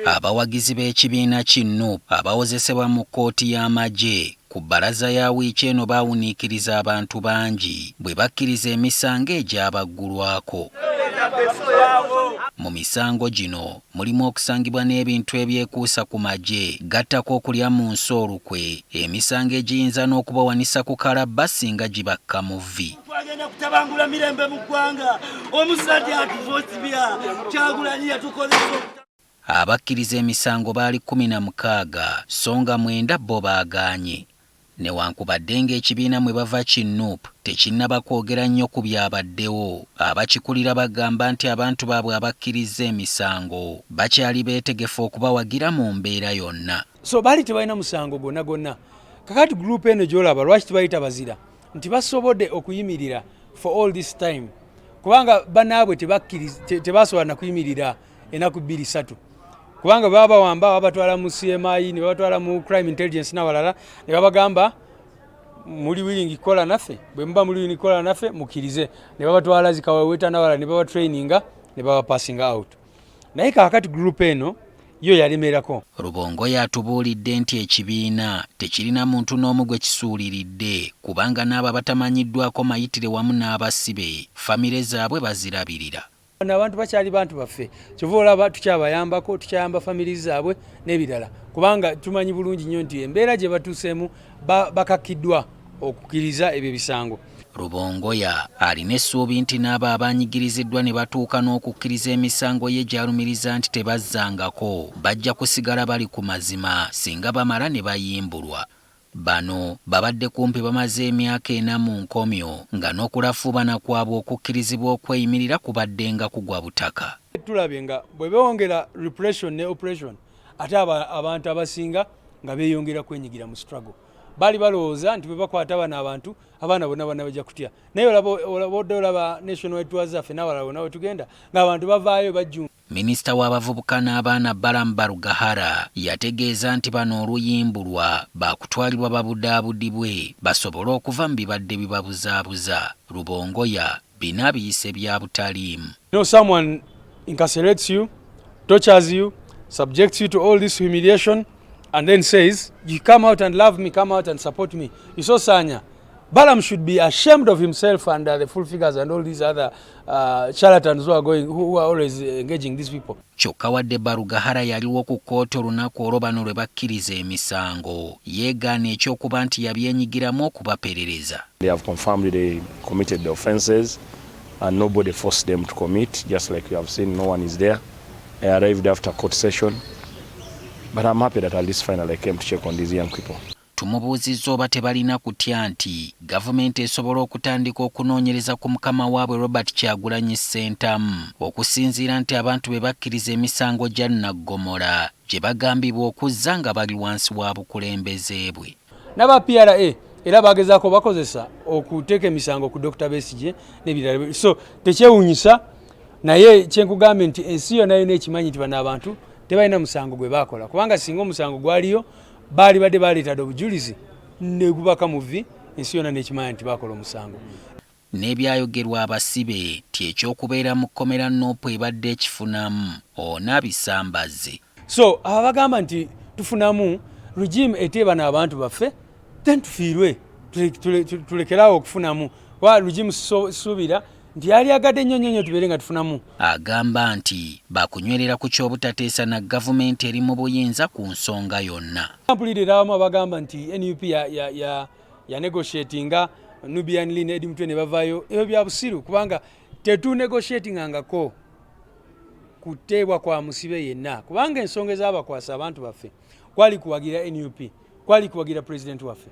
Abawagizi b'ekibiina ki NUP abawozesebwa mu kkooti y'amagye ku bbalaza ya wiiki eno baawuniikiriza abantu bangi bwe bakkiriza emisango egyabaggulwako. Mu misango gino mulimu okusangibwa n'ebintu ebyekuusa ku magye gattako okulya mu nsi olukwe, emisango egiyinza n'okubawanisa ku kalabba singa gibakka mu vvi. Twagenda kutabangula mirembe mu ggwanga, omusajja atuvootibya Kyagulanyi yatukozesa. Abakkiriza emisango baali 16, so nga 9 bo baagaanye. Newankubadde ng'ekibiina mwe bava ki NUP tekinnaba kwogera nnyo ku byabaddewo, abakikulira bagamba nti abantu baabwe abakkiriza emisango bakyali beetegefu okubawagira mu mbeera yonna. So baali tebalina musango gonna. Kakati group eno gy'olaba lwaki tebayita bazira nti basobodde okuyimirira for all this time, kubanga banaabwe tebasobola na kuyimirira ennaku 2-3, kubanga baba bawamba babatwala mu CMI ne babatwala mu crime intelligence n'abalala ne babagamba muli willing kola naffe, bwe muba muli willing kola naffe mukkirize, ne babatwala zikaweweta n'abalala ne baba traininga ne baba passing out. Naye kakati group eno yo yalemerako. Rubongoya atubuulidde nti ekibiina tekirina muntu n'omu gwe kisuuliridde, kubanga n'abo batamanyiddwako mayitire wamu n'abasibe famire zaabwe bazirabirira. Abantu bakyali bantu baffe, kyova olaba tukyabayambako, tukyayamba famire zaabwe n'ebirala, kubanga tumanyi bulungi nnyo nti embeera gye batuuseemu bakakkiddwa okukkiriza ebyo bisango. Rubongoya alina essuubi nti n'abo abanyigiriziddwa ne batuuka n'okukkiriza emisango ye gy'alumiriza nti tebazzangako bajja kusigala bali ku mazima singa bamala ne bayimbulwa. Bano babadde kumpi bamaze emyaka 4 mu nkomyo nga n'okulafuubana kwabwe okukkirizibwa okweyimirira kubadde nga kugwa butaka. Tulabe nga bwe beewongera repression ne oppression, ate abantu abasinga nga beeyongera kwenyigira mu struggle. Bali balowooza nti bwe bakwata bano abantu abaana bonna bajja kutya, naye olaba national tours zaffe n'abalala bonna bwe tugenda ng'abantu bavaayo bajjuma. Minisita w'abavubuka n'abaana Balamu Barugahara yategeeza nti bano oluyimbulwa baakutwalibwa babudaabudibwe basobole okuva mu bibadde bibabuzaabuza. Rubongoya bina biyise bya butaliimu. Someone incarcerates you, tortures you, subjects you to all this humiliation, and then says, you come out and love me, come out and support me. You saw Sanya. Balaam should be ashamed of himself and the full figures and all these other charlatans who are always engaging these people. Kyokka wadde Barugahara yaliwo ku kkooti olunaku olwo bano lwe bakkiriza emisango, yeegaana ekyokuba nti yabyenyigiramu okubaperereza. They have confirmed they committed the offences and nobody forced them to commit, just like you have seen, no one is there. I arrived after court session, but I'm happy that at least finally I came to check on these young people. Tumubuuzizza oba tebalina kutya nti gavumenti esobola okutandika okunoonyereza ku mukama waabwe Robert Kyagulanyi Ssentamu okusinziira nti abantu be bakkiriza emisango gya Naggomola gye bagambibwa okuzza nga bali wansi wa bukulembeze bwe. N'aba PRA era bagezaako bakozesa okuteeka emisango ku Dr. Besigye n'ebirala. So tekyewuunyisa, naye kyenkugambye nti ensi yonna yonna ekimanyi nti bano abantu tebalina musango gwe baakola, kubanga singa omusango gwaliyo baali badde baleetadde obujulizi ne gubaka mu vvi, ensi yonna n'ekimanya nti baakola omusango. N'ebyayogerwa abasibe nti ekyokubeera mu kkomera NUP ebadde ekifunamu Ono bisambazze. So abagamba nti tufunamu regime eteeba n'abantu baffe, then tufiirwe tulekeraawo okufunamu wa regime suubira nti yali agadde nnyo tubeere nga tufunamu. Agamba nti bakunywerera ku ky'obutateesa na gavumenti eri mu buyinza ku nsonga yonna. Mpulirira abamu abagamba nti NUP ya negotiatinga Nubian Lee ne Edimutwe ne bavaayo, ebyo bya busiru, kubanga tetu negotiatingangako kuteebwa kwa musibe yenna, kubanga ensonga ez'abakwasa abantu baffe kwali kuwagira NUP, kwali kuwagira president waffe.